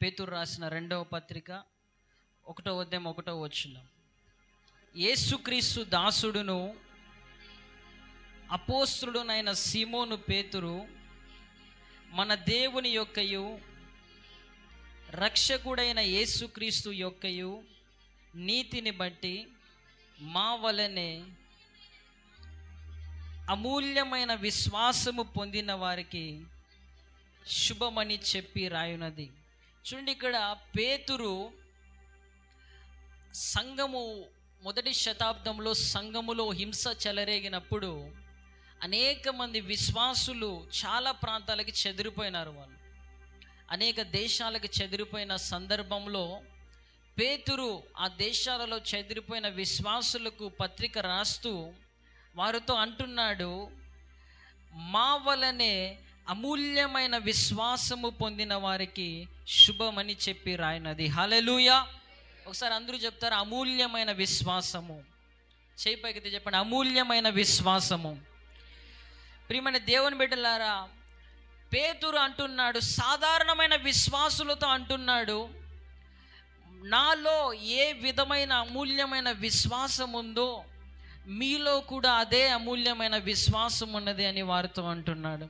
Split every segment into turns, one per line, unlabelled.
పేతురు రాసిన 2వ పత్రిక 1వ అధ్యాయం 1వ వచనం. యేసుక్రీస్తు దాసుడును అపోస్తలుడునైన సీమోను పేతురు, మన దేవుని యొక్కయు రక్షకుడైన యేసుక్రీస్తు యొక్కయు నీతిని బట్టి మా వలనే అమూల్యమైన విశ్వాసము పొందిన వారికి శుభమని చెప్పి రాయునది. చూడండి, ఇక్కడ పేతురు సంఘము మొదటి శతాబ్దంలో సంఘములో హింస చెలరేగినప్పుడు అనేక మంది విశ్వాసులు చాలా ప్రాంతాలకి చెదిరిపోయినారు. వాళ్ళు అనేక దేశాలకు చెదిరిపోయిన సందర్భంలో పేతురు ఆ దేశాలలో చెదిరిపోయిన విశ్వాసులకు పత్రిక రాస్తూ వారితో అంటున్నాడు, మా వలనే అమూల్యమైన విశ్వాసము పొందిన వారికి శుభమని చెప్పి రాయినది. హల్లెలూయా. ఒకసారి అందరూ చెప్తారు, అమూల్యమైన విశ్వాసము. చేయి పైకి చెప్పండి, అమూల్యమైన విశ్వాసము. ప్రియమైన దేవుని బిడ్డలారా, పేతురు అంటున్నాడు, సాధారణమైన విశ్వాసులతో అంటున్నాడు, నాలో ఏ విధమైన అమూల్యమైన విశ్వాసం ఉందో మీలో కూడా అదే అమూల్యమైన విశ్వాసం ఉన్నది అని వారితో అంటున్నాడు.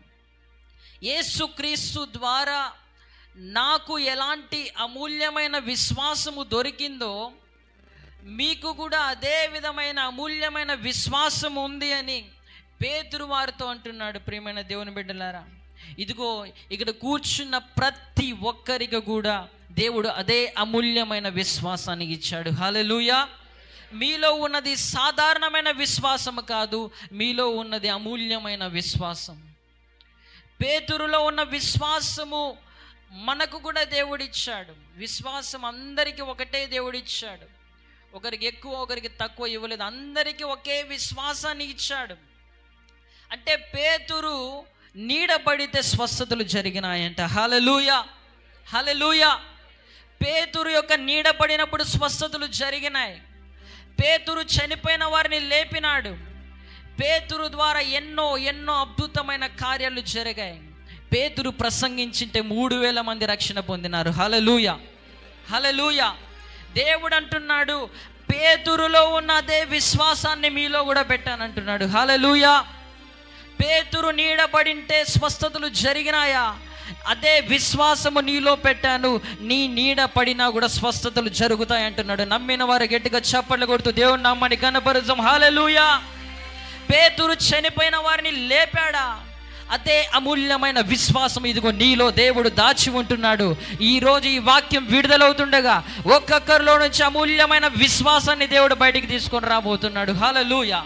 యేసుక్రీస్తు ద్వారా నాకు ఎలాంటి అమూల్యమైన విశ్వాసము దొరికిందో మీకు కూడా అదే విధమైన అమూల్యమైన విశ్వాసం ఉంది అని పేతురు వారితో అంటున్నాడు. ప్రియమైన దేవుని బిడ్డలారా, ఇదిగో ఇక్కడ కూర్చున్న ప్రతి ఒక్కరికి కూడా దేవుడు అదే అమూల్యమైన విశ్వాసాన్ని ఇచ్చాడు. హల్లెలూయా. మీలో ఉన్నది సాధారణమైన విశ్వాసం కాదు, మీలో ఉన్నది అమూల్యమైన విశ్వాసం. పేతురులో ఉన్న విశ్వాసము మనకు కూడా దేవుడిచ్చాడు. విశ్వాసం అందరికీ ఒకటే దేవుడిచ్చాడు. ఒకరికి ఎక్కువ ఒకరికి తక్కువ ఇవ్వలేదు, అందరికీ ఒకే విశ్వాసాన్ని ఇచ్చాడు. అంటే పేతురు నీడబడితే స్వస్థతలు జరిగినాయంట. హల్లెలూయా, హల్లెలూయా. పేతురు యొక్క నీడబడినప్పుడు స్వస్థతలు జరిగినాయి. పేతురు చనిపోయిన వారిని లేపినాడు. పేతురు ద్వారా ఎన్నో ఎన్నో అద్భుతమైన కార్యాలు జరిగాయి. పేతురు ప్రసంగించింటే 3000 మంది రక్షణ పొందినారు. హల్లెలూయా, హల్లెలూయా. దేవుడు అంటున్నాడు, పేతురులో ఉన్న అదే విశ్వాసాన్ని మీలో కూడా పెట్టానంటున్నాడు. హల్లెలూయా. పేతురు నీడబడింటే స్వస్థతలు జరిగినాయా? అదే విశ్వాసము నీలో పెట్టాను, నీ నీడ పడినా కూడా స్వస్థతలు జరుగుతాయి అంటున్నాడు. నమ్మిన వారు గట్టిగా చప్పట్లు కొడుతూ దేవుని నామాన్ని ఘనపరుద్దాం. హల్లెలూయా. పేతురు చనిపోయిన వారిని లేపాడా? అదే అమూల్యమైన విశ్వాసం ఇదిగో నీలో దేవుడు దాచి ఉంటున్నాడు. ఈరోజు ఈ వాక్యం విడుదలవుతుండగా ఒక్కొక్కరిలో నుంచి అమూల్యమైన విశ్వాసాన్ని దేవుడు బయటికి తీసుకొని రాబోతున్నాడు. హల్లెలూయా.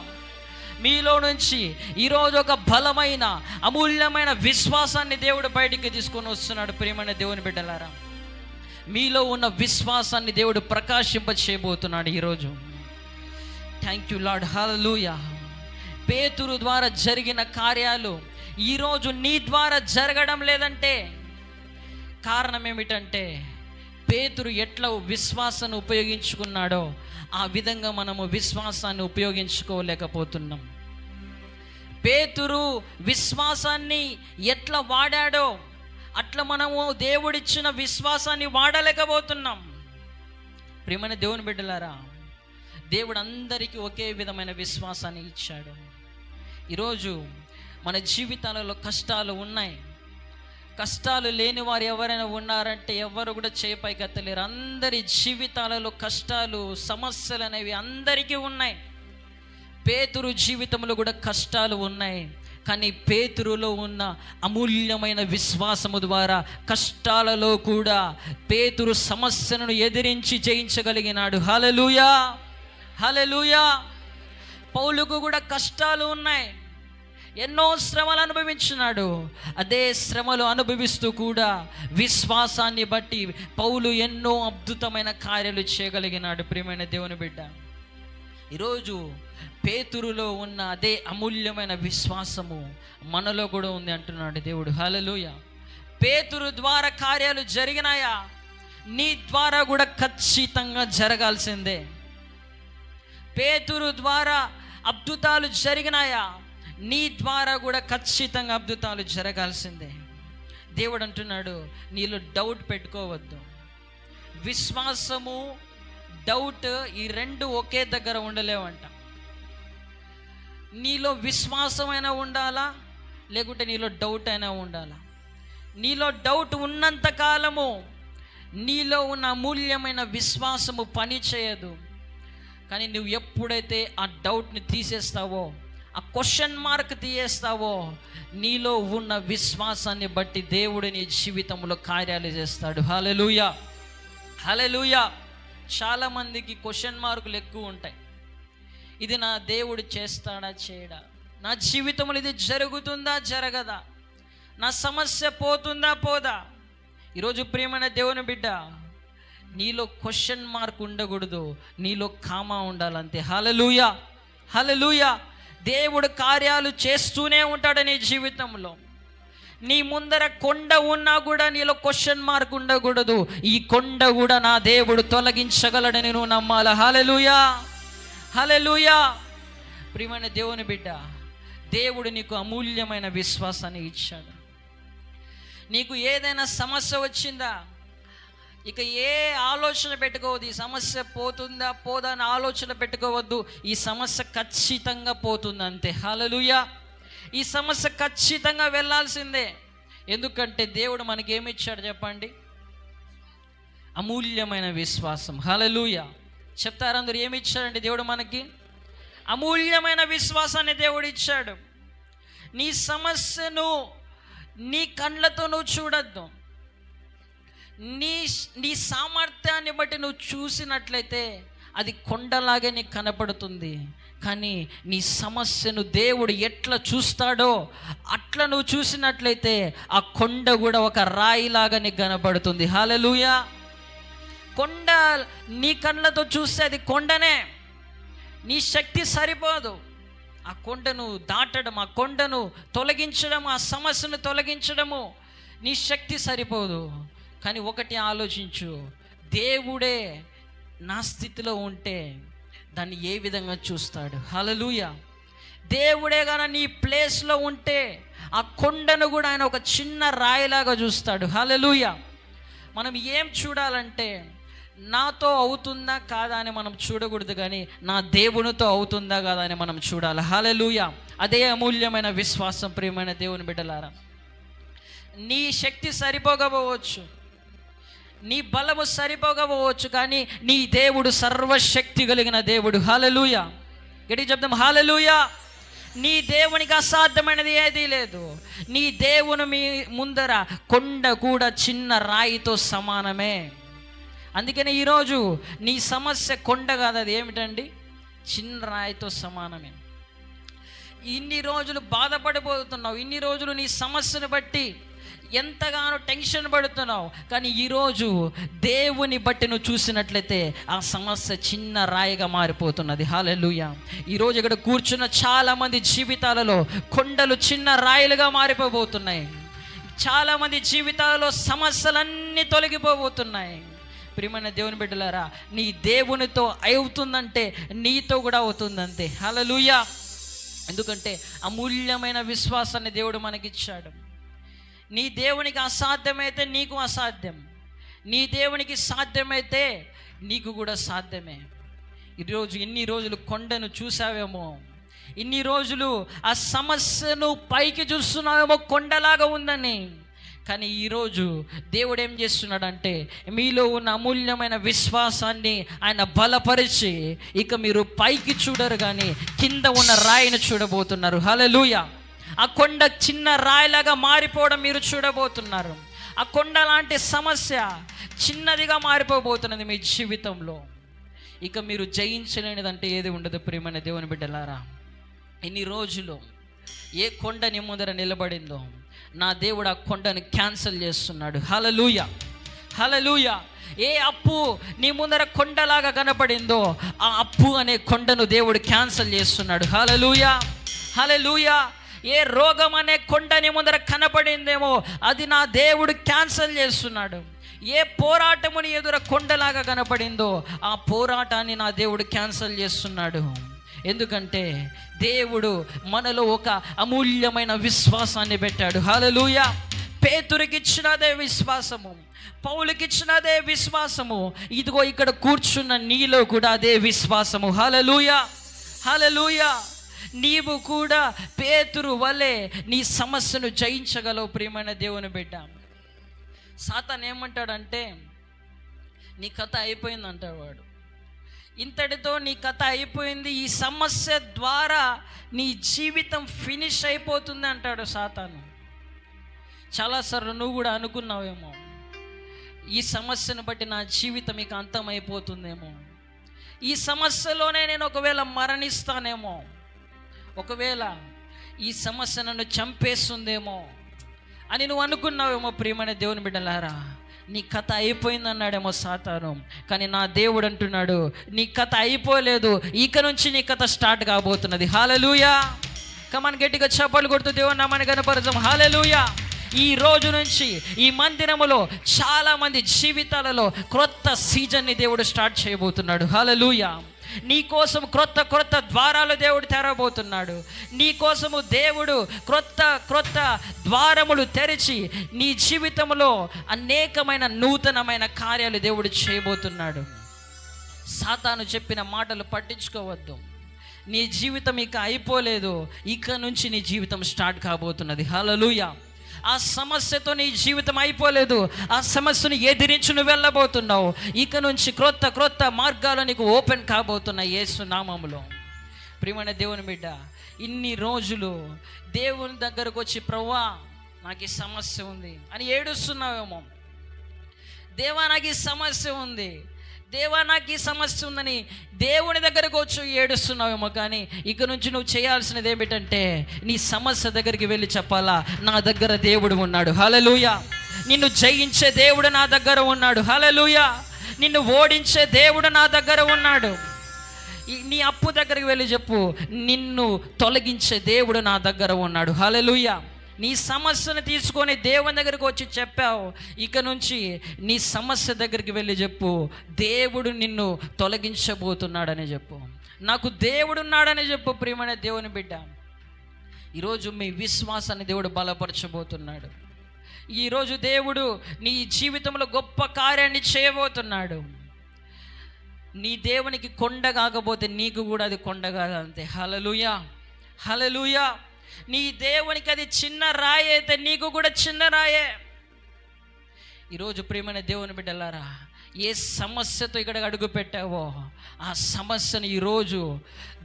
మీలో నుంచి ఈరోజు ఒక బలమైన అమూల్యమైన విశ్వాసాన్ని దేవుడు బయటికి తీసుకొని వస్తున్నాడు. ప్రియమైన దేవుని బిడ్డలారా, మీలో ఉన్న విశ్వాసాన్ని దేవుడు ప్రకాశింప చేయబోతున్నాడు ఈరోజు. Thank you Lord. హల్లెలూయా. పేతురు ద్వారా జరిగిన కార్యాలు ఈరోజు నీ ద్వారా జరగడం లేదంటే కారణం ఏమిటంటే, పేతురు ఎట్లా విశ్వాసాన్ని ఉపయోగించుకున్నాడో ఆ విధంగా మనము విశ్వాసాన్ని ఉపయోగించుకోలేకపోతున్నాం. పేతురు విశ్వాసాన్ని ఎట్లా వాడాడో అట్లా మనము దేవుడిచ్చిన విశ్వాసాన్ని వాడలేకపోతున్నాం. ప్రియమైన దేవుని బిడ్డలారా, దేవుడు అందరికీ ఒకే విధమైన విశ్వాసాన్ని ఇచ్చాడు. ఈరోజు మన జీవితాలలో కష్టాలు ఉన్నాయి. కష్టాలు లేని వారు ఎవరైనా ఉన్నారంటే ఎవరు కూడా చేపైకి ఎత్తలేరు. అందరి జీవితాలలో కష్టాలు, సమస్యలు అనేవి అందరికీ ఉన్నాయి. పేతురు జీవితంలో కూడా కష్టాలు ఉన్నాయి. కానీ పేతురులో ఉన్న అమూల్యమైన విశ్వాసము ద్వారా కష్టాలలో కూడా పేతురు సమస్యలను ఎదిరించి జయించగలిగినాడు. హల్లెలూయా, హల్లెలూయా. పౌలుకు కూడా కష్టాలు ఉన్నాయి, ఎన్నో శ్రమలు అనుభవించినాడు. అదే శ్రమలు అనుభవిస్తూ కూడా విశ్వాసాన్ని బట్టి పౌలు ఎన్నో అద్భుతమైన కార్యాలు చేయగలిగినాడు. ప్రియమైన దేవుని బిడ్డ, ఈరోజు పేతురులో ఉన్న అదే అమూల్యమైన విశ్వాసము మనలో కూడా ఉంది అంటున్నాడు దేవుడు. హల్లెలూయా. పేతురు ద్వారా కార్యాలు జరిగినాయా? నీ ద్వారా కూడా ఖచ్చితంగా జరగాల్సిందే. పేతురు ద్వారా అద్భుతాలు జరిగినాయా? నీ ద్వారా కూడా ఖచ్చితంగా అద్భుతాలు జరగాల్సిందే. దేవుడు అంటున్నాడు, నీలో డౌట్ పెట్టుకోవద్దు. విశ్వాసము, డౌట్, ఈ రెండు ఒకే దగ్గర ఉండలేవంట. నీలో విశ్వాసమైనా ఉండాలా, లేకుంటే నీలో డౌట్ అయినా ఉండాలా. నీలో డౌట్ ఉన్నంత కాలము నీలో ఉన్న అమూల్యమైన విశ్వాసము పని చేయదు. కానీ నువ్వు ఎప్పుడైతే ఆ డౌట్ని తీసేస్తావో, ఆ క్వశ్చన్ మార్క్ తీయేస్తావో, నీలో ఉన్న విశ్వాసాన్ని బట్టి దేవుడు నీ జీవితంలో కార్యాలు చేస్తాడు. హల్లెలూయా, హల్లెలూయా. చాలామందికి క్వశ్చన్ మార్కులు ఎక్కువ ఉంటాయి. ఇది నా దేవుడు చేస్తాడా చేయడా, నా జీవితంలో ఇది జరుగుతుందా జరగదా, నా సమస్య పోతుందా పోదా. ఈరోజు ప్రియమైన దేవుని బిడ్డ, నీలో క్వశ్చన్ మార్క్ ఉండకూడదు, నీలో కామా ఉండాలంతే. హల్లెలూయా, హల్లెలూయా. దేవుడు కార్యాలు చేస్తూనే ఉంటాడు నీ జీవితంలో. నీ ముందర కొండ ఉన్నా కూడా నీలో క్వశ్చన్ మార్క్ ఉండకూడదు. ఈ కొండ కూడా నా దేవుడు తొలగించగలడని నువ్వు నమ్మాలి. హల్లెలూయా, హల్లెలూయా. ప్రియమైన దేవుని బిడ్డ, దేవుడు నీకు అమూల్యమైన విశ్వాసాన్ని ఇచ్చాడు. నీకు ఏదైనా సమస్య వచ్చిందా, ఇక ఏ ఆలోచన పెట్టుకోవద్దు. ఈ సమస్య పోతుందా పోదా అని ఆలోచన పెట్టుకోవద్దు. ఈ సమస్య ఖచ్చితంగా పోతుంది అంతే. హల్లెలూయా. ఈ సమస్య ఖచ్చితంగా వెళ్ళాల్సిందే. ఎందుకంటే దేవుడు మనకి ఏమి ఇచ్చాడు చెప్పండి? అమూల్యమైన విశ్వాసం. హల్లెలూయా. చెప్తారు అందరూ, ఏమి ఇచ్చాడండి దేవుడు మనకి? అమూల్యమైన విశ్వాసాన్ని దేవుడు ఇచ్చాడు. నీ సమస్యను నీ కళ్ళతో నువ్వు చూడొద్దు. నీ సామర్థ్యాన్ని బట్టి నువ్వు చూసినట్లయితే అది కొండలాగే నీకు కనపడుతుంది. కానీ నీ సమస్యను దేవుడు ఎట్లా చూస్తాడో అట్లా నువ్వు చూసినట్లయితే ఆ కొండ కూడా ఒక రాయిలాగా నీకు కనపడుతుంది. హల్లెలూయా. కొండ నీ కళ్ళతో చూస్తే అది కొండనే. నీ శక్తి సరిపోదు ఆ కొండను దాటడం, ఆ కొండను తొలగించడం, ఆ సమస్యను తొలగించడము నీ శక్తి సరిపోదు. కానీ ఒకటి ఆలోచించు, దేవుడే నా స్థితిలో ఉంటే దాన్ని ఏ విధంగా చూస్తాడు? హల్లెలూయా. దేవుడే గాన నీ ప్లేస్లో ఉంటే ఆ కొండను కూడా ఆయన ఒక చిన్న రాయిలాగా చూస్తాడు. హల్లెలూయా. మనం ఏం చూడాలంటే నాతో అవుతుందా కాదా అని మనం చూడకూడదు, కానీ నా దేవునితో అవుతుందా కాదా అని మనం చూడాలి. హల్లెలూయా. అదే అమూల్యమైన విశ్వాసం. ప్రియమైన దేవుని బిడ్డలారా, నీ శక్తి సరిపోకపోవచ్చు, నీ బలము సరిపోకపోవచ్చు, కానీ నీ దేవుడు సర్వశక్తి కలిగిన దేవుడు. హల్లెలూయా. గట్టిగా చెప్దాం, హల్లెలూయా. నీ దేవునికి అసాధ్యమైనది ఏదీ లేదు. నీ దేవుని మీ ముందర కొండ కూడా చిన్న రాయితో సమానమే. అందుకని ఈరోజు నీ సమస్య కొండ కాదు, అది ఏమిటండి? చిన్న రాయితో సమానమే. ఇన్ని రోజులు బాధపడిపోతున్నావు, ఇన్ని రోజులు నీ సమస్యను బట్టి ఎంతగానో టెన్షన్ పడుతున్నావు, కానీ ఈరోజు దేవుని బట్టి నువ్వు చూసినట్లయితే ఆ సమస్య చిన్న రాయిగా మారిపోతున్నది. హల్లెలూయా. ఈరోజు ఇక్కడ కూర్చున్న చాలామంది జీవితాలలో కొండలు చిన్న రాయిలుగా మారిపోబోతున్నాయి. చాలామంది జీవితాలలో సమస్యలన్నీ తొలగిపోబోతున్నాయి. ప్రియమైన దేవుని బిడ్డలారా, నీ దేవునితో అవుతుందంటే నీతో కూడా అవుతుందంతే. హల్లెలూయా. ఎందుకంటే అమూల్యమైన విశ్వాసాన్ని దేవుడు మనకిచ్చాడు. నీ దేవునికి అసాధ్యమైతే నీకు అసాధ్యం, నీ దేవునికి సాధ్యమైతే నీకు కూడా సాధ్యమే. ఈరోజు ఇన్ని రోజులు కొండను చూసావేమో, ఇన్ని రోజులు ఆ సమస్యను పైకి చూస్తున్నావేమో కొండలాగా ఉందని, కానీ ఈరోజు దేవుడు ఏం చేస్తున్నాడంటే మీలో ఉన్న అమూల్యమైన విశ్వాసాన్ని ఆయన బలపరిచి ఇక మీరు పైకి చూడరు కానీ కింద ఉన్న రాయిని చూడబోతున్నారు. హల్లెలూయా. ఆ కొండ చిన్న రాయిలాగా మారిపోవడం మీరు చూడబోతున్నారు. ఆ కొండ లాంటి సమస్య చిన్నదిగా మారిపోబోతున్నది మీ జీవితంలో. ఇక మీరు జయించలేనిదంటే ఏది ఉండదు. ప్రియమైన దేవుని బిడ్డలారా, ఇన్ని రోజులు ఏ కొండ నీ ముందర నిలబడిందో నా దేవుడు ఆ కొండను క్యాన్సిల్ చేస్తున్నాడు. హల్లెలూయా, హల్లెలూయా. ఏ అప్పు నీ ముందర కొండలాగా కనపడిందో ఆ అప్పు అనే కొండను దేవుడు క్యాన్సిల్ చేస్తున్నాడు. హల్లెలూయా, హల్లెలూయా. ఏ రోగం అనే కొండ నీ ముందర కనపడిందేమో అది నా దేవుడు క్యాన్సిల్ చేస్తున్నాడు. ఏ పోరాటముని ఎదుర కొండలాగా కనపడిందో ఆ పోరాటాన్ని నా దేవుడు క్యాన్సిల్ చేస్తున్నాడు. ఎందుకంటే దేవుడు మనలో ఒక అమూల్యమైన విశ్వాసాన్ని పెట్టాడు. హల్లెలూయా. పేతురుకిచ్చిన అదే విశ్వాసము, పౌలుకిచ్చిన అదే విశ్వాసము, ఇదిగో ఇక్కడ కూర్చున్న నీలో కూడా అదే విశ్వాసము. హల్లెలూయా, హల్లెలూయా. నీవు కూడా పేతురు వలె నీ సమస్యను జయించగలవు ప్రియమైన దేవుని బిడ్డ. సాతాను ఏమంటాడంటే నీ కథ అయిపోయింది అంటాడు వాడు. ఇంతటితో నీ కథ అయిపోయింది, ఈ సమస్య ద్వారా నీ జీవితం ఫినిష్ అయిపోతుంది అంటాడు సాతాను. చాలాసార్లు నువ్వు కూడా అనుకున్నావేమో, ఈ సమస్యను బట్టి నా జీవితం ఇక అంతమైపోతుందేమో, ఈ సమస్యలోనే నేను ఒకవేళ మరణిస్తానేమో, ఒకవేళ ఈ సమస్య నన్ను చంపేస్తుందేమో అని నువ్వు అనుకున్నావేమో. ప్రియమైన దేవుని బిడ్డలారా, నీ కథ అయిపోయిందన్నాడేమో సాతాను, కానీ నా దేవుడు అంటున్నాడు నీ కథ అయిపోలేదు, ఇక నుంచి నీ కథ స్టార్ట్ కాబోతున్నది. హల్లెలూయా. కమాన్, గట్టిగా చప్పట్లు కొడుతూ దేవుని నామాన్ని గణపరచం. హల్లెలూయా. ఈ రోజు నుంచి ఈ మందిరములో చాలామంది జీవితాలలో క్రొత్త సీజన్ని దేవుడు స్టార్ట్ చేయబోతున్నాడు. హల్లెలూయా. నీ కోసం క్రొత్త ద్వారాలు దేవుడు తెరవబోతున్నాడు. నీ కోసము దేవుడు క్రొత్త ద్వారములు తెరిచి నీ జీవితంలో అనేకమైన నూతనమైన కార్యాలు దేవుడు చేయబోతున్నాడు. సాతాను చెప్పిన మాటలు పట్టించుకోవద్దు. నీ జీవితం ఇక అయిపోలేదు, ఇక నుంచి నీ జీవితం స్టార్ట్ కాబోతున్నది. హల్లెలూయా. ఆ సమస్యతో నీ జీవితం అయిపోలేదు, ఆ సమస్యను ఎదిరించి నువ్వు వెళ్ళబోతున్నావు. ఇక నుంచి క్రొత్త మార్గాలు నీకు ఓపెన్ కాబోతున్నాయి యేసు నామములో. ప్రియమైన దేవుని బిడ్డ, ఇన్ని రోజులు దేవుని దగ్గరకు వచ్చి ప్రభువా నాకు ఈ సమస్య ఉంది అని ఏడుస్తున్నావేమో. దేవా నాకు ఈ సమస్య ఉంది, దేవా నాకు ఈ సమస్య ఉందని దేవుని దగ్గరకు వచ్చి ఏడుస్తున్నావేమో. కానీ ఇక నుంచి నువ్వు చేయాల్సినది ఏమిటంటే నీ సమస్య దగ్గరికి వెళ్ళి చెప్పాలా, నా దగ్గర దేవుడు ఉన్నాడు. హల్లెలూయా. నిన్ను జయించే దేవుడు నా దగ్గర ఉన్నాడు. హల్లెలూయా. నిన్ను ఓడించే దేవుడు నా దగ్గర ఉన్నాడు. నీ అప్పు దగ్గరికి వెళ్ళి చెప్పు, నిన్ను తొలగించే దేవుడు నా దగ్గర ఉన్నాడు. హల్లెలూయా. నీ సమస్యను తీసుకొని దేవుని దగ్గరికి వచ్చి చెప్పావు, ఇక నుంచి నీ సమస్య దగ్గరికి వెళ్ళి చెప్పు, దేవుడు నిన్ను తొలగించబోతున్నాడని చెప్పు, నాకు దేవుడు ఉన్నాడని చెప్పు. ప్రియమైన దేవుని బిడ్డ, ఈరోజు మీ విశ్వాసాన్ని దేవుడు బలపరచబోతున్నాడు. ఈరోజు దేవుడు నీ జీవితంలో గొప్ప కార్యాన్ని చేయబోతున్నాడు. నీ దేవునికి కొండ కాకపోతే నీకు కూడా అది కొండ కాదంతే. హల్లెలూయా, హల్లెలూయా. నీ దేవునికి అది చిన్న రాయి అయితే నీకు కూడా చిన్న రాయే. ఈరోజు ప్రియమైన దేవుని బిడ్డలారా, ఏ సమస్యతో ఇక్కడ అడుగు పెట్టావో ఆ సమస్యను ఈరోజు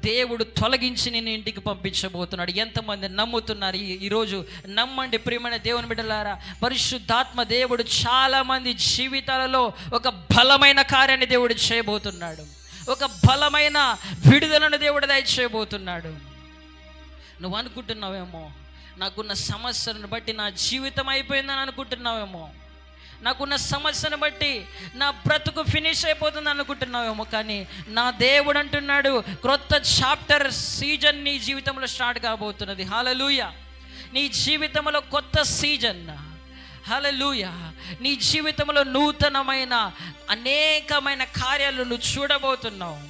దేవుడు తొలగించి నిన్ను ఇంటికి పంపించబోతున్నాడు. ఎంతమంది నమ్ముతున్నారు? ఈరోజు నమ్మండి ప్రియమైన దేవుని బిడ్డలారా. పరిశుద్ధాత్మ దేవుడు చాలామంది జీవితాలలో ఒక బలమైన కార్యాన్ని దేవుడు చేయబోతున్నాడు. ఒక బలమైన విడుదలను దేవుడు దయచేయబోతున్నాడు. నువ్వు అనుకుంటున్నావేమో, నాకున్న సమస్యను బట్టి నా జీవితం అయిపోయిందని అనుకుంటున్నావేమో, నాకున్న సమస్యను బట్టి నా బ్రతుకు ఫినిష్ అయిపోతుంది అనుకుంటున్నావేమో. కానీ నా దేవుడు అంటున్నాడు క్రొత్త చాప్టర్ సీజన్ నీ జీవితంలో స్టార్ట్ కాబోతున్నది. హల్లెలూయా. నీ జీవితంలో కొత్త సీజన్. హల్లెలూయా. నీ జీవితంలో నూతనమైన అనేకమైన కార్యాలు నువ్వు చూడబోతున్నావు.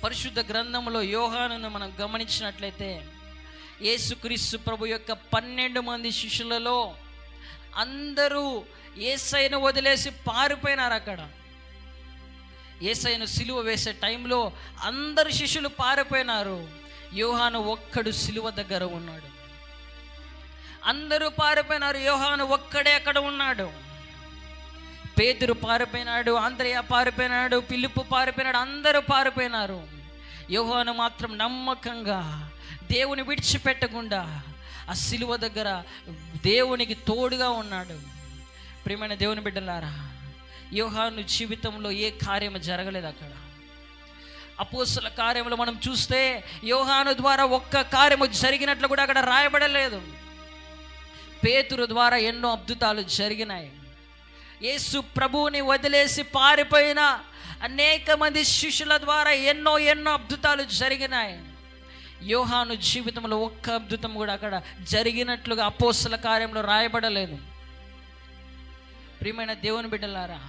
పరిశుద్ధ గ్రంథంలో యోహానును మనం గమనించినట్లయితే యేసుక్రీస్తు ప్రభు యొక్క 12 మంది శిష్యులలో అందరూ యేసయ్యను వదిలేసి పారిపోయినారు. అక్కడ యేసయ్యను సిలువ వేసే టైంలో అందరు శిష్యులు పారిపోయినారు. యోహాను ఒక్కడు సిలువ దగ్గర ఉన్నాడు. అందరూ పారిపోయినారు, యోహాను ఒక్కడే అక్కడ ఉన్నాడు. పేతురు పారిపోయినాడు, ఆంద్రేయ పారిపోయినాడు, ఫిలిప్పు పారిపోయినాడు, అందరూ పారిపోయినారు. యోహాను మాత్రం నమ్మకంగా దేవుని విడిచిపెట్టకుండా ఆ సిలువ దగ్గర దేవునికి తోడుగా ఉన్నాడు. ప్రియమైన దేవుని బిడ్డలారా, యోహాను జీవితంలో ఏ కార్యము జరగలేదు. అక్కడ అపోస్తల కార్యములు మనం చూస్తే యోహాను ద్వారా ఒక్క కార్యము జరిగినట్లు కూడా అక్కడ రాయబడలేదు. పేతురు ద్వారా ఎన్నో అద్భుతాలు జరిగినాయి. యేసు ప్రభువుని వదిలేసి పారిపోయిన అనేక మంది శిష్యుల ద్వారా ఎన్నో అద్భుతాలు జరిగినాయి. యోహాను జీవితంలో ఒక్క అద్భుతం కూడా అక్కడ జరిగినట్లుగా అపోస్తల కార్యంలో రాయబడలేదు. ప్రియమైన దేవుని బిడ్డలారా,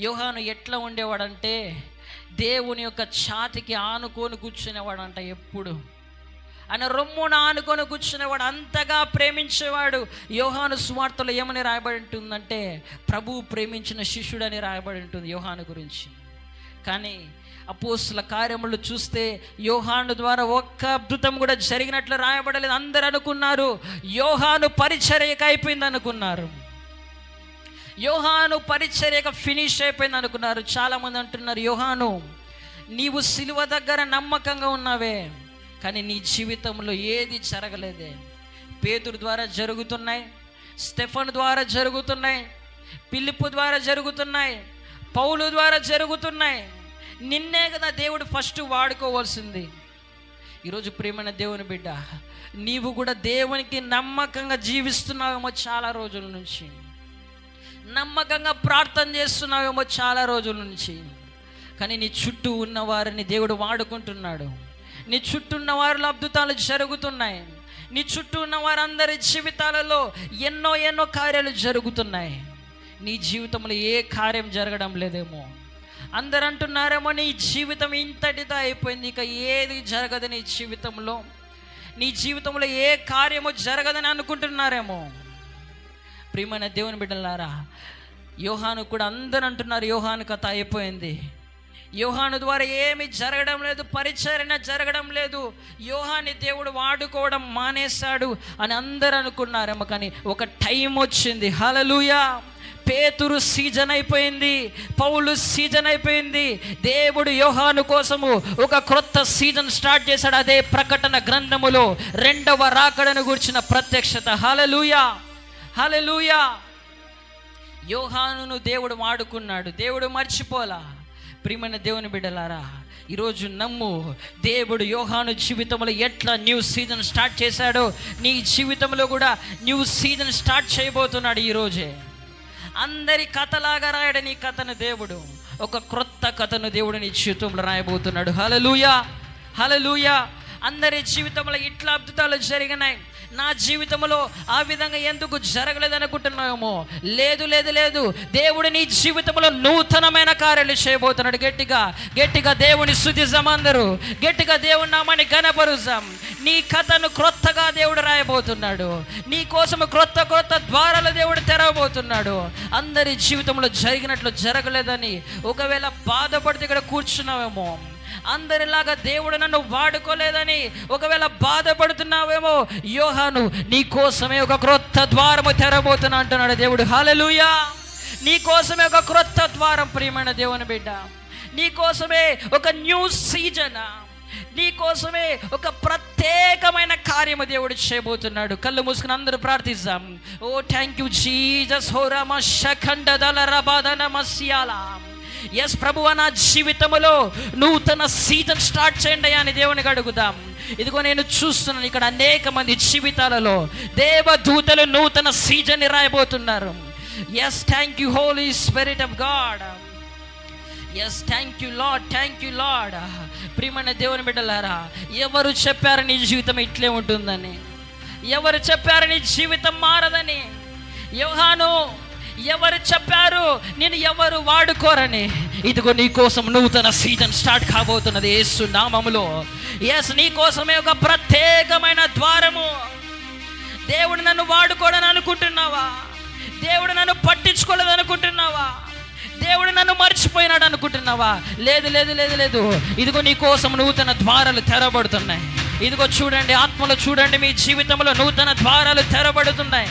యోహాను ఎట్లా ఉండేవాడంటే దేవుని యొక్క ఛాతికి ఆనుకొని కూర్చునేవాడంట. ఎప్పుడు ఆయన రొమ్మున ఆనుకొని కూర్చునేవాడు, అంతగా ప్రేమించేవాడు. యోహాను సువార్తలో ఏమని రాయబడి ఉంటుందంటే ప్రభువు ప్రేమించిన శిష్యుడని రాయబడి ఉంటుంది యోహాను గురించి. కానీ అపోస్తుల కార్యములు చూస్తే యోహాను ద్వారా ఒక్క అద్భుతం కూడా జరిగినట్లు రాయబడలేదు. అందరూ అనుకున్నారు యోహాను పరిచర్యకు అయిపోయింది అనుకున్నారు, యోహాను పరిచర్యకు ఫినిష్ అయిపోయింది అనుకున్నారు. చాలామంది అంటున్నారు యోహాను నీవు సిలువ దగ్గర నమ్మకంగా ఉన్నావే, కానీ నీ జీవితంలో ఏది జరగలేదే. పేతురు ద్వారా జరుగుతున్నాయి, స్టెఫన్ ద్వారా జరుగుతున్నాయి, ఫిలిప్పు ద్వారా జరుగుతున్నాయి, పౌలు ద్వారా జరుగుతున్నాయి. నిన్నే కదా దేవుడు ఫస్ట్ వాడుకోవాల్సింది. ఈరోజు ప్రియమైన దేవుని బిడ్డ, నీవు కూడా దేవునికి నమ్మకంగా జీవిస్తున్నావేమో చాలా రోజుల నుంచి, నమ్మకంగా ప్రార్థన చేస్తున్నావేమో చాలా రోజుల నుంచి. కానీ నీ చుట్టూ ఉన్న వారిని దేవుడు వాడుకుంటున్నాడు. నీ చుట్టూ ఉన్న వారిలో అద్భుతాలు జరుగుతున్నాయి. నీ చుట్టూ ఉన్న వారందరి జీవితాలలో ఎన్నో ఎన్నో కార్యాలు జరుగుతున్నాయి. నీ జీవితంలో ఏ కార్యం జరగడం లేదేమో. అందరు అంటున్నారేమో నీ జీవితం ఇంతటితో అయిపోయింది, ఇక ఏది జరగదు నీ జీవితంలో, నీ జీవితంలో ఏ కార్యము జరగదని అనుకుంటున్నారేమో. ప్రియమైన దేవుని బిడ్డలారా, యోహాను కూడా అందరూ అంటున్నారు యోహాను కథ అయిపోయింది, యోహాను ద్వారా ఏమి జరగడం లేదు, పరిచర్య జరగడం లేదు, యోహాని దేవుడు వాడుకోవడం మానేశాడు అని అందరూ అనుకున్నారేమో. కానీ ఒక టైం వచ్చింది, హల్లెలూయా. పేతురు సీజన్ అయిపోయింది, పౌలు సీజన్ అయిపోయింది. దేవుడు యోహాను కోసము ఒక క్రొత్త సీజన్ స్టార్ట్ చేశాడు. అదే ప్రకటన గ్రంథములో రెండవ రాకడను గురించిన ప్రత్యక్షత. హల్లెలూయా, హల్లెలూయా. యోహానును దేవుడు వాడుకున్నాడు, దేవుడు మర్చిపోలా. ప్రియమైన దేవుని బిడ్డలారా, ఈరోజు నమ్ము, దేవుడు యోహాను జీవితంలో ఎట్లా న్యూ సీజన్ స్టార్ట్ చేశాడో నీ జీవితంలో కూడా న్యూ సీజన్ స్టార్ట్ చేయబోతున్నాడు. ఈరోజే అందరి కథలాగా రాయడు నీ కథను దేవుడు, ఒక క్రొత్త కథను దేవుడు నీ జీవితంలో రాయబోతున్నాడు. హల్లెలూయా, హల్లెలూయా. అందరి జీవితంలో ఇట్లా అద్భుతాలు జరిగినాయి, నా జీవితంలో ఆ విధంగా ఎందుకు జరగలేదు అనుకుంటున్నామో. లేదు లేదు లేదు, దేవుడు నీ జీవితంలో నూతనమైన కార్యాలు చేయబోతున్నాడు. గట్టిగా గట్టిగా దేవుని స్తుతిద్దాం, అందరూ గట్టిగా దేవుని నామాన్ని ఘనపరుద్దాం. నీ కథను క్రొత్తగా దేవుడు రాయబోతున్నాడు, నీ కోసము క్రొత్త క్రొత్త ద్వారాలు దేవుడు తెరవబోతున్నాడు. అందరి జీవితంలో జరిగినట్లు జరగలేదని ఒకవేళ బాధపడితే ఇక్కడ కూర్చున్నావేమో, అందరిలాగా దేవుడు నన్ను వాడుకోలేదని ఒకవేళ బాధపడుతున్నావేమో, యోహాను నీ కోసమే ఒక క్రొత్త ద్వారము తెరబోతున్నా అంటున్నాడు దేవుడు. హల్లెలూయా. నీ కోసమే ఒక క్రొత్త ద్వారం. ప్రియమైన దేవుని బిడ్డ, నీ కోసమే ఒక న్యూ సీజన్, నీ కోసమే ఒక ప్రత్యేకమైన కార్యము దేవుడు చేయబోతున్నాడు. కళ్ళు మూసుకుని అందరూ ప్రార్థిస్తాం. ఓ థ్యాంక్ యూ జీసస్. హో రమ షఖండదల రబాదన మస్యాలా. ఎస్ ప్రభువా, నా జీవితంలో నూతన సీజన్ స్టార్ట్ చేయండి అని దేవునికి అడుగుదాం. ఇదిగో నేను చూస్తున్నాను ఇక్కడ అనేక మంది జీవితాలలో దేవదూతలు నూతన సీజన్ రాయబోతున్నారు. Yes thank you Holy Spirit of God. Yes thank you Lord, thank you Lord. ప్రియమైన దేవుని బిడ్డలారా, ఎవరు చెప్పారు నీ జీవితం ఇట్లే ఉంటుందని? ఎవరు చెప్పారు నీ జీవితం మారదని? యోహాను, ఎవరు చెప్పారు నేను ఎవరు వాడుకోరని? ఇదిగో నీ కోసం నూతన సీజన్ స్టార్ట్ కాబోతున్నది యేసు నామములో. ఎస్, నీ కోసమే ఒక ప్రత్యేకమైన ద్వారము. దేవుడు నన్ను వాడుకోవడానికి అనుకుంటున్నావా? దేవుడు నన్ను పట్టించుకోలేదు అనుకుంటున్నావా? దేవుడు నన్ను మర్చిపోయినాడు అనుకుంటున్నావా? లేదు లేదు లేదు లేదు, ఇదిగో నీ కోసం నూతన ద్వారాలు తెరబడుతున్నాయి. ఇదిగో చూడండి, ఆత్మలో చూడండి, మీ జీవితంలో నూతన ద్వారాలు తెరబడుతున్నాయి.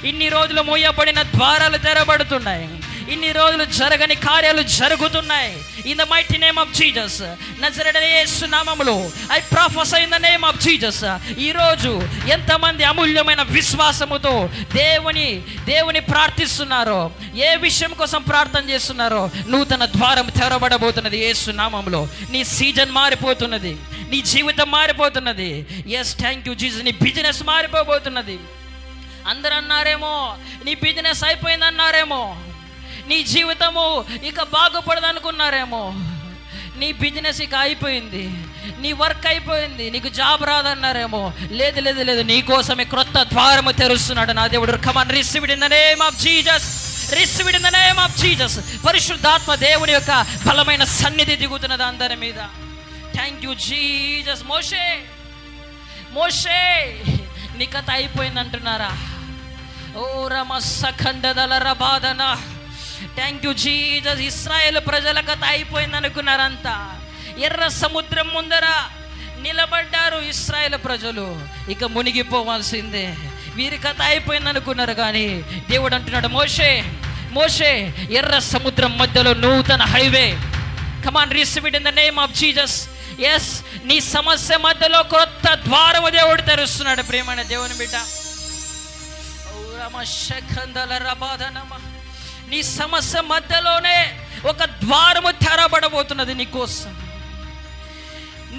ఇన్ని రోజులు మూయబడిన ద్వారాలు తెరబడుతున్నాయి, ఇన్ని రోజులు జరగని కార్యాలు జరుగుతున్నాయి. In the mighty name of Jesus, నజరేయుడైన యేసు నామములో I ప్రొఫెసీ in the name of Jesus. ఈరోజు ఎంతమంది అమూల్యమైన విశ్వాసముతో దేవుని ప్రార్థిస్తున్నారో, ఏ విషయం కోసం ప్రార్థన చేస్తున్నారో, నూతన ద్వారం తెరబడబోతున్నది యేసు నామములో. నీ సీజన్ మారిపోతున్నది, నీ జీవితం మారిపోతున్నది. Yes thank you Jesus. నీ బిజినెస్ మారిపోబోతున్నది. అందరూ అన్నారేమో నీ బిజినెస్ అయిపోయింది అన్నారేమో, నీ జీవితము ఇక బాగుపడదు అనుకున్నారేమో. నీ బిజినెస్ ఇక అయిపోయింది, నీ వర్క్ అయిపోయింది, నీకు జాబ్ రాదన్నారేమో. లేదు లేదు లేదు, నీ కోసమే క్రొత్త ద్వారము తెరుస్తున్నాడు నా దేవుడు. Come on, receive it in the name of Jesus, receive it in the name of Jesus. పరిశుద్ధాత్మ దేవుని యొక్క బలమైన సన్నిధి దిగుతున్నది అందరి మీద. Thank you Jesus. మోషే మోషే నీ కథ అయిపోయింది అంటున్నారా? ఓ రమ సఖండదల రబాదన. Thank you Jesus. ఇశ్రాయేల్ ప్రజల కథ అయిపోయింది అనుకున్నారంతా. ఎర్ర సముద్రం ముందర నిలబడ్డారు ఇశ్రాయేల్ ప్రజలు, ఇక మునిగిపోవాల్సిందే, వీరి కథ అయిపోయింది అనుకున్నారు. కానీ దేవుడు అంటున్నాడు, మోషే మోషే ఎర్ర సముద్రం మధ్యలో నూతన highway. Come on, receive it in the name of Jesus. Yes, నీ సమస్య మధ్యలో కొత్త ద్వారము దేవుడు తెరుస్తున్నాడు. ప్రియమైన దేవుని బిడ్డ, నీ సమస్య మధ్యలోనే ఒక ద్వారము తెరబడబోతున్నది నీకోసం.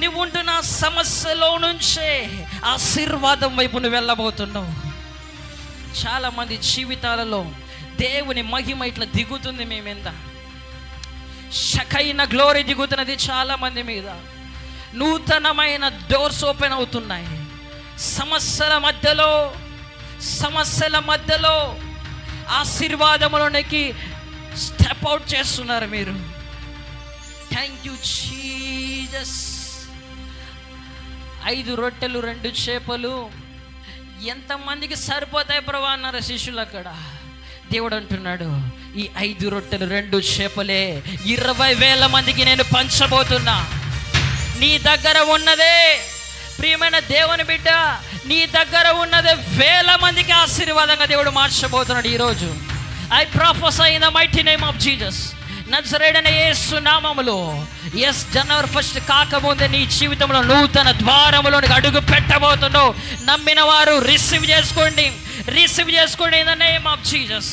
నువ్వు ఉంటున్న సమస్యలో నుంచే ఆశీర్వాదం వైపు నువ్వు వెళ్ళబోతున్నావు. చాలామంది జీవితాలలో దేవుని మహిమ ఇట్లా దిగుతుంది మీ మీద. షకైన గ్లోరీ దిగుతున్నది చాలామంది మీద. నూతనమైన డోర్స్ ఓపెన్ అవుతున్నాయి. సమస్యల మధ్యలో ఆశీర్వాదములోనికి స్టెప్ అవుట్ చేస్తున్నారు మీరు. Thank you Jesus. 5 రొట్టెలు 2 చేపలు ఎంతమందికి సరిపోతాయి ప్రభా అన్నారు శిష్యులు. అక్కడ దేవుడు అంటున్నాడు, ఈ 5 రొట్టెలు 2 చేపలే 20,000 మందికి నేను పంచబోతున్నా. నీ దగ్గర ఉన్నదే, ప్రియమైన దేవుని బిడ్డ, నీ దగ్గర ఉన్నదే 1000 మందికి ఆశీర్వాదంగా దేవుడు మార్చబోతున్నాడు ఈరోజు. I ప్రొఫెసీ in the mighty name of Jesus. నజరేయుడైన యేసు నామములో, ఎస్, జనవరి 1 కాకముందే నీ జీవితంలో నూతన ద్వారములోనికి అడుగు పెట్టబోతున్నావు. నమ్మిన వారు రిసీవ్ చేసుకోండి in the name of Jesus.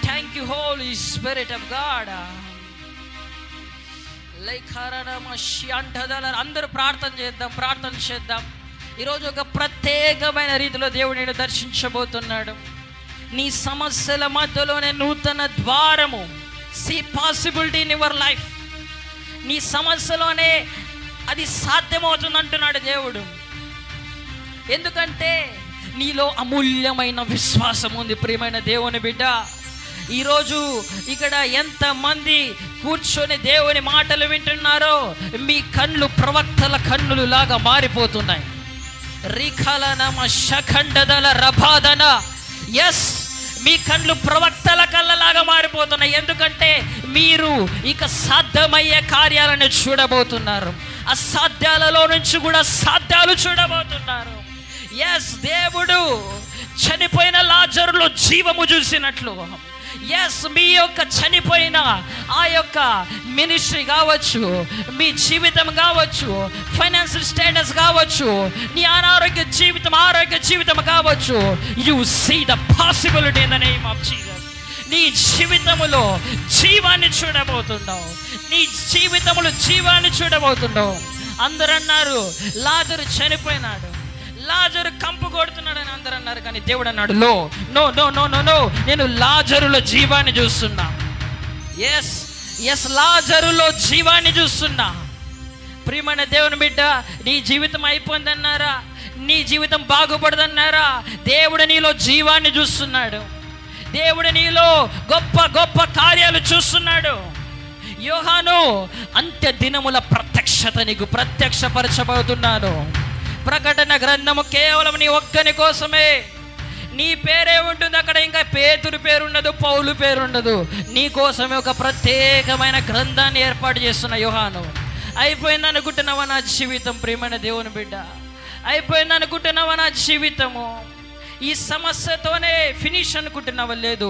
Thank you Holy Spirit of God. అందరూ ప్రార్థన చేద్దాం. ఈరోజు ఒక ప్రత్యేకమైన రీతిలో దేవుడు నేను దర్శించబోతున్నాడు. నీ సమస్యల మధ్యలోనే నూతన ద్వారము. See possibility in your life. నీ సమస్యలోనే అది సాధ్యమవుతుంది అంటున్నాడు దేవుడు. ఎందుకంటే నీలో అమూల్యమైన విశ్వాసం ఉంది. ప్రియమైన దేవుని బిడ్డ, ఈరోజు ఇక్కడ ఎంతమంది కూర్చొని దేవుని మాటలు వింటున్నారో మీ కళ్ళు ప్రవక్తల కన్నులు లాగా మారిపోతున్నాయి. రిఖలనమ షఖండదల రబాదన. ఎస్, మీ కళ్ళు ప్రవక్తల కళ్ళలాగా మారిపోతున్నాయి. ఎందుకంటే మీరు ఇక సాధ్యమయ్యే కార్యాలను చూడబోతున్నారు. అసాధ్యాలలో నుంచి కూడా సాధ్యాలు చూడబోతున్నారు. ఎస్, దేవుడు చనిపోయిన లాజరులో జీవము చూసినట్లు, ఎస్, మీ యొక్క చనిపోయిన ఆ యొక్క మినిస్ట్రీ కావచ్చు, మీ జీవితం కావచ్చు, ఫైనాన్షియల్ స్టేటస్ కావచ్చు, నీ ఆరోగ్య జీవితం కావచ్చు, you see the possibility in the name of Jesus. నీ జీవితములో జీవాన్ని చూడబోతున్నావు. అందరూ అన్నారు లాజరు చనిపోయినాడు, లాజరు కంపు కొడుతున్నాడని అందరూ అన్నారు. కానీ దేవుడు అన్నాడు, నో, నేను లాజరులో జీవాన్ని చూస్తున్నా. ఎస్, లాజరులో జీవాన్ని చూస్తున్నా. ప్రియమైన దేవుని బిడ్డ, నీ జీవితం అయిపోయిందన్నారా, నీ జీవితం బాగుపడదన్నారా, దేవుడు నీలో జీవాన్ని చూస్తున్నాడు. దేవుడు నీలో గొప్ప గొప్ప కార్యాలు చూస్తున్నాడు. యోహాను, అంత్య దినముల ప్రత్యక్షత నీకు ప్రత్యక్షపరచబోతున్నాను. ప్రకటన గ్రంథము కేవలం నీ ఒక్కని కోసమే. నీ పేరే ఉంటుంది అక్కడ, ఇంకా పేతురు పేరుండదు, పౌలు పేరుండదు. నీ కోసమే ఒక ప్రత్యేకమైన గ్రంథాన్ని ఏర్పాటు చేస్తున్న యోహాను. అయిపోయింది అనుకుంటున్నావా నా జీవితం? ప్రియమైన దేవుని బిడ్డ, అయిపోయింది అనుకుంటున్నావా నా జీవితము? ఈ సమస్యతోనే ఫినిష్ అనుకుంటున్నావా? లేదు,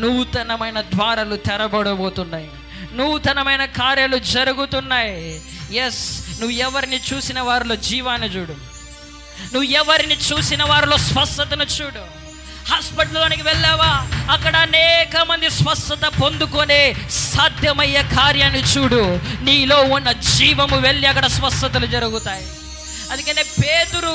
నూతనమైన ద్వారాలు తెరబడబోతున్నాయి, నూతనమైన కార్యాలు జరుగుతున్నాయి. ఎస్, నువ్వు ఎవరిని చూసిన వారిలో జీవాన్ని చూడు, నువ్వు ఎవరిని చూసిన వారిలో స్వస్థతను చూడు. హాస్పిటల్లోనికి వెళ్ళావా, అక్కడ అనేక మంది స్వస్థత పొందుకొనే సాధ్యమయ్యే కార్యాన్ని చూడు. నీలో ఉన్న జీవము వెళ్ళి అక్కడ స్వస్థతలు జరుగుతాయి. అందుకనే పేతురు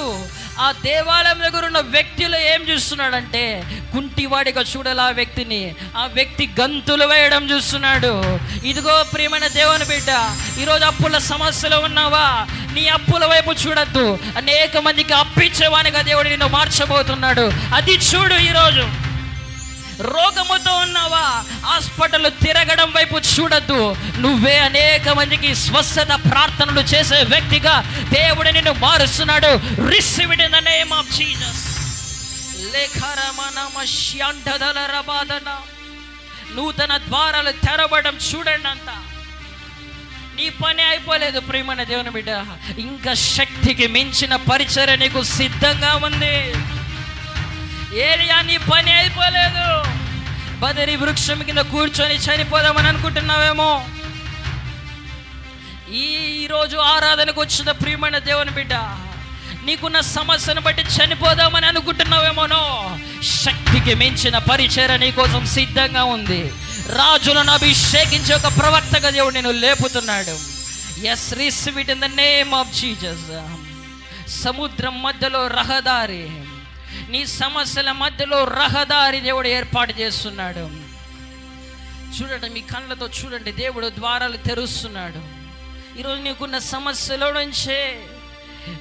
ఆ దేవాలయం దగ్గర ఉన్న వ్యక్తిలో ఏం చూస్తున్నాడంటే, కుంటివాడిగా చూడాలి ఆ వ్యక్తిని. ఆ వ్యక్తి గంతులు వేయడం చూస్తున్నాడు. ఇదిగో ప్రియమైన దేవుని బిడ్డ, ఈరోజు అప్పుల సమస్యలో ఉన్నావా? నీ అప్పుల వైపు చూడద్దు, అనేక మందికి అప్పిచ్చేవానిగా దేవుడు నిన్ను మార్చబోతున్నాడు. అది చూడు. ఈరోజు రోగముతో ఉన్నావా? హాస్పిటల్ తిరగడం వైపు చూడద్దు. నువ్వే అనేక మందికి స్వస్థత ప్రార్థనలు చేసే వ్యక్తిగా దేవుడు నిన్ను మారుస్తున్నాడు. Receive it in the name of Jesus. నూతన ద్వారాలు తెరవడం చూడండి. అంతా నీ పని అయిపోలేదు ప్రియమైన దేవుని బిడ్డ. ఇంకా శక్తికి మించిన పరిచర్య నీకు సిద్ధంగా ఉంది. ఏలియా నీ పని అయిపోలేదు. బదరి వృక్షం కింద కూర్చొని చనిపోదామని అనుకుంటున్నావేమో. ఈరోజు ఆరాధనకు వచ్చిన ప్రియమైన దేవుని బిడ్డ, నీకున్న సమస్యను బట్టి చనిపోదామని అనుకుంటున్నావేమోనో. శక్తికి మించిన పరిచర్య నీ కోసం సిద్ధంగా ఉంది. రాజులను అభిషేకించే ఒక ప్రవక్తగా దేవుడు నేను లేపుతున్నాడు. Yes, receive it in the name of Jesus. సముద్రం మధ్యలో రహదారి, నీ సమస్యల మధ్యలో రహదారి దేవుడు ఏర్పాటు చేస్తున్నాడు. చూడండి, మీ కళ్ళతో చూడండి, దేవుడు ద్వారాలు తెరుస్తున్నాడు. ఈరోజు నీకున్న సమస్యలో నుంచే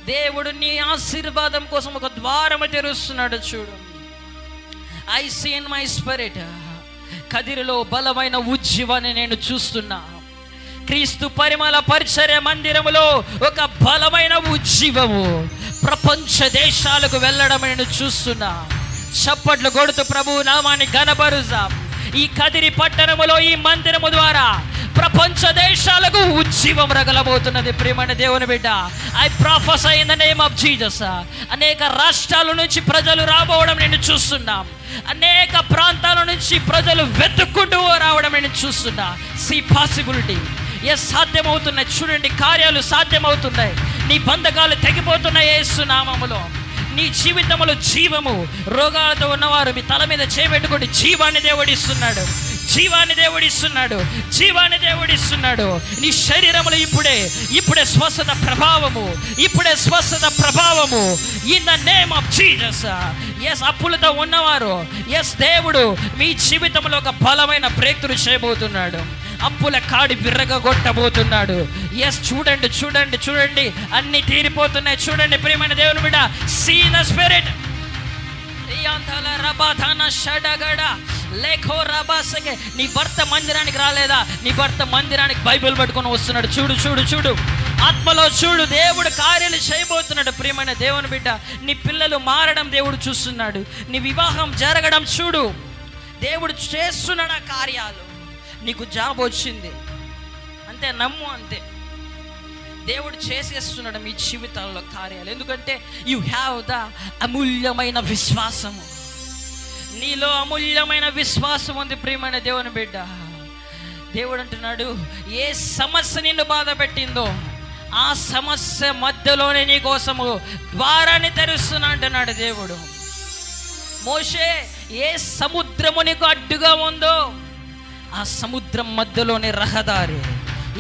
దేవుడు నీ ఆశీర్వాదం కోసం ఒక ద్వారం తెరుస్తున్నాడు. చూడు, I see in my spirit. కదిరిలో బలమైన ఉజ్జీవాన్ని నేను చూస్తున్నా. క్రీస్తు పరిమళ పరిచర్య మందిరములో ఒక బలమైన ఉజ్జీవము ప్రపంచ దేశాలకు వెళ్ళడం నేను చూస్తున్నా. చప్పట్లు కొడుతూ ప్రభువు నామాన్ని ఘనపరుస్తాం. ఈ కదిరి పట్టణములో ఈ మందిరము ద్వారా ప్రపంచ దేశాలకు ఉజ్జీవం రగలబోతున్నది. ప్రియమైన దేవుని బిడ్డ, I ప్రొఫెసీ in the name of Jesus. అనేక రాష్ట్రాల నుంచి ప్రజలు రాబోవడం నేను చూస్తున్నాం. అనేక ప్రాంతాల నుంచి ప్రజలు వెతుక్కుంటూ రావడం నేను చూస్తున్నా. See possibility. ఎస్, సాధ్యమవుతున్నాయి. చూడండి, కార్యాలు సాధ్యమవుతున్నాయి. నీ బంధకాలు తెగిపోతున్నాయి యేసు నామములో. నీ జీవితంలో జీవము. రోగాలతో ఉన్నవారు మీ తల మీద చేపెట్టుకోండి. జీవాన్ని దేవుడిస్తున్నాడు. జీవాన్ని దేవుడిస్తున్నాడు. జీవాన్ని దేవుడిస్తున్నాడు. నీ శరీరంలో ఇప్పుడే స్వస్థత ప్రభావము. ఇప్పుడే స్వస్థత ప్రభావము in the name of Jesus. Yes, అప్పులతో ఉన్నవారు, ఎస్, దేవుడు మీ జీవితంలో ఒక బలమైన బ్రేక్ త్రూ చేయబోతున్నాడు. అప్పుల కాడి విర్రగొట్టబోతున్నాడు. ఎస్, చూడండి చూడండి చూడండి, అన్ని తీరిపోతున్నాయి. చూడండి ప్రియమైన దేవుని బిడ్డ, సీ ద స్పిరిట్. నీ భర్త మందిరానికి రాలేదా? నీ భర్త మందిరానికి బైబిల్ పట్టుకొని వస్తున్నాడు. చూడు చూడు చూడు, ఆత్మలో చూడు, దేవుడు కార్యాలు చేయబోతున్నాడు. ప్రియమైన దేవుని బిడ్డ, నీ పిల్లలు మారడం దేవుడు చూస్తున్నాడు. నీ వివాహం జరగడం చూడు, దేవుడు చేస్తున్నాడు ఆ కార్యాలు. నీకు జాబ్ వచ్చింది అంతే, నమ్ము, అంతే. దేవుడు చేసేస్తున్నాడు మీ జీవితాల్లో కార్యాలు. ఎందుకంటే యు హ్యావ్ ద అమూల్యమైన విశ్వాసము. నీలో అమూల్యమైన విశ్వాసం ఉంది ప్రియమైన దేవుని బిడ్డ. దేవుడు అంటున్నాడు, ఏ సమస్య నిన్ను బాధ పెట్టిందో ఆ సమస్య మధ్యలోనే నీ కోసము ద్వారాన్ని తెరుస్తున్నా అంటున్నాడు దేవుడు. మోషే, ఏ సముద్రము నీకు అడ్డుగా ఉందో ఆ సముద్రం మధ్యలోనే రహదారి.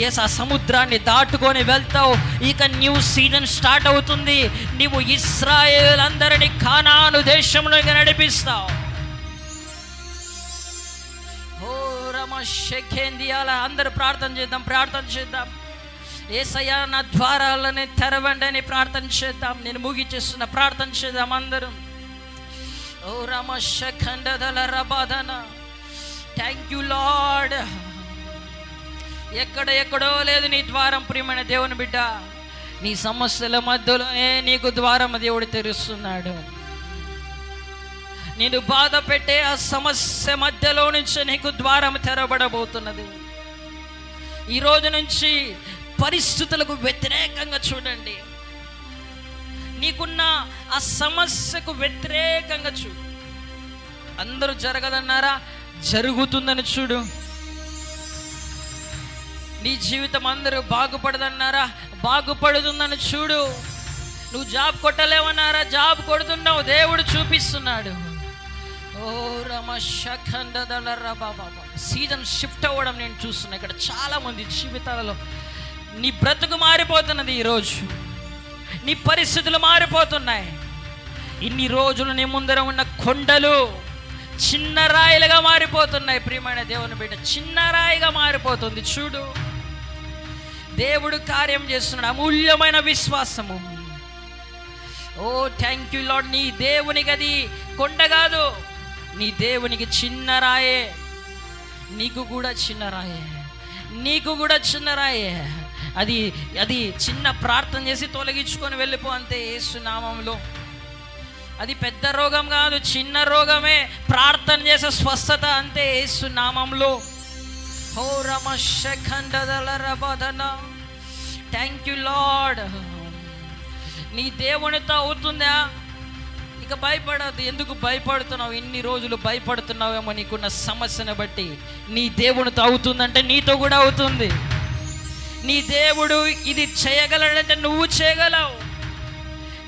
ఎస్, ఆ సముద్రాన్ని దాటుకొని వెళ్తావు. ఇక న్యూ సీజన్ స్టార్ట్ అవుతుంది. నీవు ఇశ్రాయేలు అందరినీ కానాను దేశంలోకి నడిపిస్తావు. ఓ రమ షెఖేందియాల, అందరూ ప్రార్థన చేద్దాం. యేసయ్యా, నా ద్వారాలని తెరవండి అని ప్రార్థన చేద్దాం. నేను ముగిచేస్తున్న ప్రార్థన చేద్దాం అందరం. ఓ రమ షఖండదల రబాదన. Thank you Lord. ఎక్కడో లేదు నీ ద్వారం ప్రియమైన దేవుని బిడ్డ. నీ సమస్యల మధ్యలోనే నీకు ద్వారం దేవుడు తెరుస్తున్నాడు. నేను బాధ పెట్టే ఆ సమస్య మధ్యలో నుంచి నీకు ద్వారం తెరబడబోతున్నది. ఈ రోజు నుంచి పరిస్థితులకు వ్యతిరేకంగా చూడండి. నీకున్న ఆ సమస్యకు వ్యతిరేకంగా చూడు. అందరూ జరగదన్నారా? జరుగుతుందని చూడు. నీ జీవితం అందరూ బాగుపడదన్నారా? బాగుపడుతుందని చూడు. నువ్వు జాబ్ కొట్టలేవన్నారా? జాబ్ కొడుతున్నావు. దేవుడు చూపిస్తున్నాడు. ఓ సీజన్ షిఫ్ట్ అవ్వడం నేను చూస్తున్నా ఇక్కడ చాలా మంది జీవితాలలో. నీ బ్రతుకు మారిపోతున్నది. ఈరోజు నీ పరిస్థితులు మారిపోతున్నాయి. ఇన్ని రోజులు నీ ముందర ఉన్న కొండలు చిన్న రాయిలుగా మారిపోతున్నాయి. ప్రియమైన దేవుని బిడ్డ, చిన్న రాయిగా మారిపోతుంది. చూడు, దేవుడు కార్యం చేస్తున్నాడు. అమూల్యమైన విశ్వాసము. ఓ థ్యాంక్ యూ లార్డ్. నీ దేవునికి అది కొండ కాదు, నీ దేవునికి చిన్న రాయే. నీకు కూడా చిన్న రాయే, నీకు కూడా చిన్న రాయే. అది అది చిన్న ప్రార్థన చేసి తొలగించుకొని వెళ్ళిపో అంతే యేసు నామములో. అది పెద్ద రోగం కాదు, చిన్న రోగమే. ప్రార్థన చేసే స్వస్థత అంతే యేసు నామములో. ఓ రమశఖండదలరబదన. Thank you Lord. నీ దేవునితో అవుతుందా? ఇక భయపడద్దు. ఎందుకు భయపడుతున్నావు? ఇన్ని రోజులు భయపడుతున్నావేమో నీకున్న సమస్యను బట్టి. నీ దేవునితో అవుతుందంటే నీతో కూడా అవుతుంది. నీ దేవుడు ఇది చేయగలడంటే నువ్వు చేయగలవు.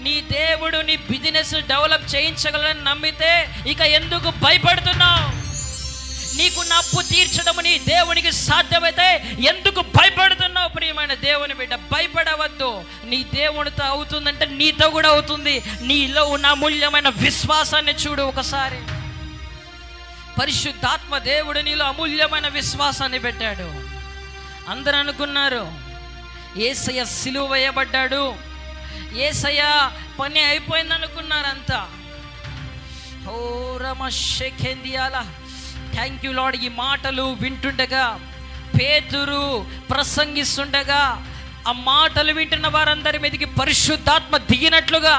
నీ దేవుడు నీ బిజినెస్ డెవలప్ చేయించగలని నమ్మితే ఇక ఎందుకు భయపడుతున్నావు? నీకున్న అప్పు తీర్చడం నీ దేవునికి సాధ్యమైతే ఎందుకు భయపడుతున్నావు? ప్రియమైన దేవుని బిడ్డ, భయపడవద్దు. నీ దేవునితో అవుతుందంటే నీతో కూడా అవుతుంది. నీలో ఉన్న అమూల్యమైన విశ్వాసాన్ని చూడు ఒకసారి. పరిశుద్ధాత్మ దేవుడు నీలో అమూల్యమైన విశ్వాసాన్ని పెట్టాడు. అందరూ అనుకున్నారు యేసయ్య సిలువ వేయబడ్డాడు, యేసయ్య పని అయిపోయింది అనుకున్నారు అంతా. ఓ రమశఖేందియాలా. Thank you Lord. ఈ మాటలు వింటుండగా, పేతురు ప్రసంగిస్తుండగా, ఆ మాటలు వింటున్న వారందరి మీదకి పరిశుద్ధాత్మ దిగినట్లుగా,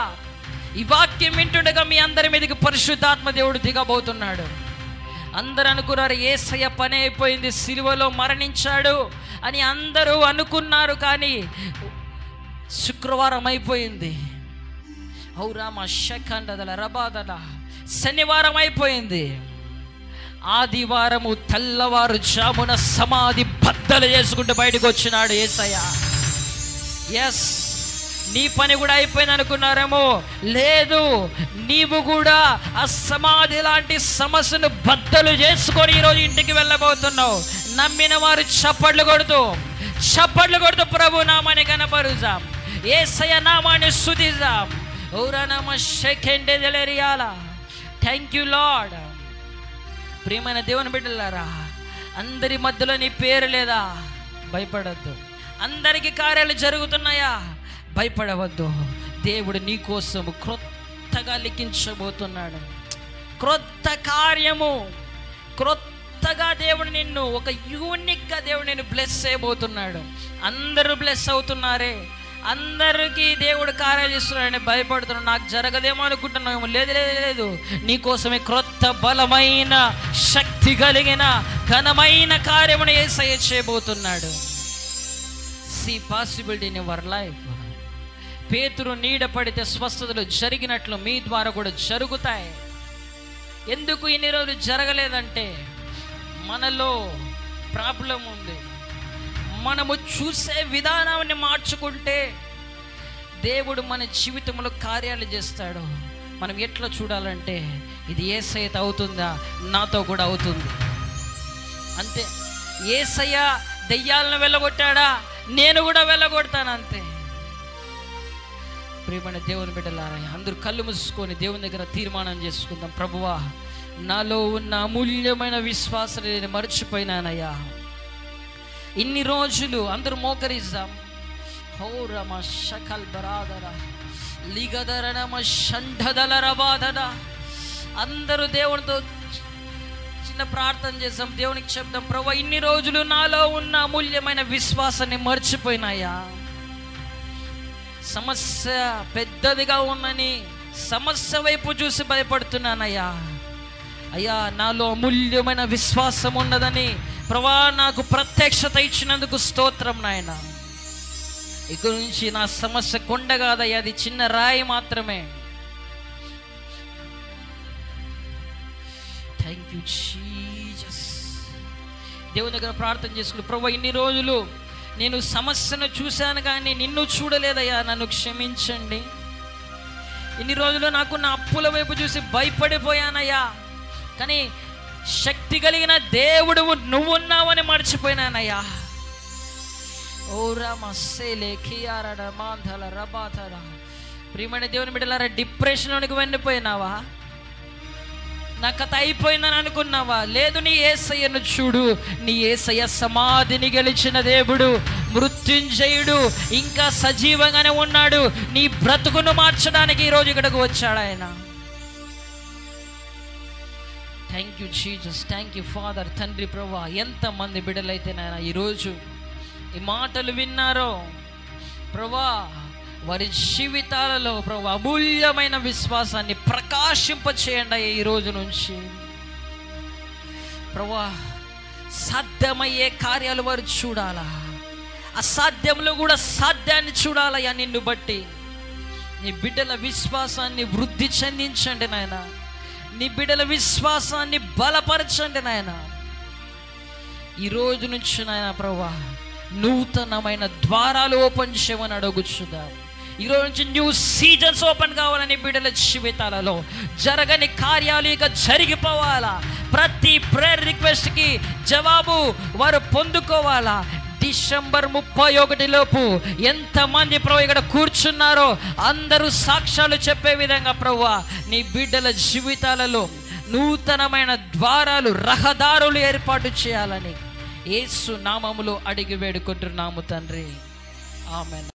ఈ వాక్యం వింటుండగా మీ అందరి మీదకి పరిశుద్ధాత్మ దేవుడు దిగబోతున్నాడు. అందరూ అనుకున్నారు యేసయ్య పని అయిపోయింది, సిలువలో మరణించాడు అని అందరూ అనుకున్నారు. కానీ శుక్రవారం అయిపోయింది. ఔరామ శఖండదల రబాదల. శనివారం అయిపోయింది. ఆదివారము తెల్లవారు జామున సమాధి బద్దలు చేసుకుంటూ బయటకు వచ్చినాడు యేసయ్య. ఎస్, నీ పని కూడా అయిపోయింది అనుకున్నారేమో. లేదు, నీవు కూడా ఆ సమాధి లాంటి సమస్యను బద్దలు చేసుకొని ఈరోజు ఇంటికి వెళ్ళబోతున్నావు. నమ్మిన వారు చప్పట్లు కొడుతూ ప్రభు నామాన్ని కనపరుద్దాం, యేసయ్య నామాన్ని స్తుతిద్దాం. ఔరానమ శఖెండెదెలెరియాలా. Thank you Lord. ప్రియమైన దేవుని బిడ్డలారా, అందరి మధ్యలో నీ పేరు లేదా? భయపడద్దు. అందరికీ కార్యాలు జరుగుతున్నాయా? భయపడవద్దు. దేవుడు నీ కోసం క్రొత్తగా లిఖించబోతున్నాడు. క్రొత్త కార్యము, క్రొత్తగా దేవుడు నిన్ను ఒక యూనిక్గా దేవుడు నిన్ను బ్లెస్ చేయబోతున్నాడు. అందరూ బ్లెస్ అవుతున్నారే, అందరికీ దేవుడు కార్యాలు ఇస్తున్నాడని భయపడుతున్నాడు. నాకు జరగదేమో అనుకుంటున్నాము. లేదు లేదు లేదు, నీకోసమే క్రొత్త బలమైన శక్తి కలిగిన ఘనమైన కార్యమును యేసయ్య చేయబోతున్నాడు. See possibility in your life. పేతురు నీడ పడితే స్వస్థతలు జరిగినట్లు మీ ద్వారా కూడా జరుగుతాయి. ఎందుకు ఇన్ని రోజులు జరగలేదంటే మనలో ప్రాబ్లం ఉంది. మనము చూసే విధానాన్ని మార్చుకుంటే దేవుడు మన జీవితంలో కార్యాలు చేస్తాడు. మనం ఎట్లా చూడాలంటే ఇది యేసయ్యతో అవుతుందా, నాతో కూడా అవుతుంది అంతే. యేసయ్య దెయ్యాలను వెళ్ళగొట్టాడా, నేను కూడా వెళ్ళగొడతాను అంతే. ప్రియమైన దేవుని బిడ్డలారా, అందరూ కళ్ళు మూసుకొని దేవుని దగ్గర తీర్మానం చేసుకుందాం. ప్రభువా, నాలో ఉన్న అమూల్యమైన విశ్వాసాన్ని నేను మర్చిపోయినానయ్యా. ఇన్ని రోజులు అందరూ మోకరిద్దాం. హో రమ శకల్ బరాదర లిగదరనమ షంఢదల బాధన. అందరూ దేవునితో చిన్న ప్రార్థన చేద్దాం. దేవునికి చెప్దాం, ప్రభువా, ఇన్ని రోజులు నాలో ఉన్న అమూల్యమైన విశ్వాసాన్ని మర్చిపోయినాయా. సమస్య పెద్దదిగా ఉందని సమస్య వైపు చూసి భయపడుతున్నానయ్యా. అయ్యా, నాలో అమూల్యమైన విశ్వాసం ఉన్నదని ప్రభువా నాకు ప్రత్యక్షత ఇచ్చినందుకు స్తోత్రం నాయన. ఇక నుంచి నా సమస్య కొండ కాదయ్యా, అది చిన్న రాయి మాత్రమే. Thank you Jesus. దేవుని దగ్గర ప్రార్థన చేసుకుని, ప్రభువా, ఇన్ని రోజులు నేను సమస్యను చూశాను కానీ నిన్ను చూడలేదయ్యా, నన్ను క్షమించండి. ఇన్ని రోజులు నాకు నా అప్పుల వైపు చూసి భయపడిపోయానయ్యా, కానీ శక్తి కలిగిన దేవుడు నువ్వున్నావని మర్చిపోయినానయ్యా. ఓరా మస్సేలే కియారడ మాంధల రబాధర. ప్రియమైన దేవుని బిడ్డలారా, డిప్రెషన్లోనికి వెళ్ళిపోయినావా? నా కథ అయిపోయిందని అనుకున్నావా? లేదు, నీ యేసయ్యను చూడు. నీ యేసయ్య సమాధిని గెలిచిన దేవుడు, మృత్యుంజయుడు, ఇంకా సజీవంగానే ఉన్నాడు. నీ బ్రతుకును మార్చడానికి ఈరోజు ఇక్కడికి వచ్చాడు ఆయన. Thank you Jesus, thank you father. తండ్రి ప్రభా, ఎంతమంది బిడ్డలైతే నాయన ఈరోజు ఈ మాటలు విన్నారో ప్రభా, వారి జీవితాలలో ప్రభా అమూల్యమైన విశ్వాసాన్ని ప్రకాశింపచేయండి ఈ రోజు నుంచి ప్రభా. సాధ్యమయ్యే కార్యాలు వారు చూడాలా, అసాధ్యంలో కూడా సాధ్యాన్ని చూడాలయ్యా. నిన్ను బట్టి నీ బిడ్డల విశ్వాసాన్ని వృద్ధి చెందించండి నాయన, నీ బిడ్డల విశ్వాసాన్ని బలపరచండి నాయన. ఈ రోజు నుంచి నాయన ప్రభా నూతనమైన ద్వారాలు ఓపెన్ చేయమని అడుగుచున్నాం. ఈరోజు నుంచి న్యూ సీజన్స్ ఓపెన్ కావాలని బిడ్డల జీవితాలలో జరగని కార్యాలు ఇక జరిగిపోవాలా. ప్రతి ప్రేయర్ రిక్వెస్ట్కి జవాబు వారు పొందుకోవాలా. డిసెంబర్ 31 లోపు ఎంతమంది ప్రభు ఇక్కడ కూర్చున్నారో అందరూ సాక్ష్యాలు చెప్పే విధంగా ప్రభు నీ బిడ్డల జీవితాలలో నూతనమైన ద్వారాలు, రహదారులు ఏర్పాటు చేయాలని యేసు నామములో అడిగి వేడుకుంటున్నాము తండ్రి. ఆమేన్.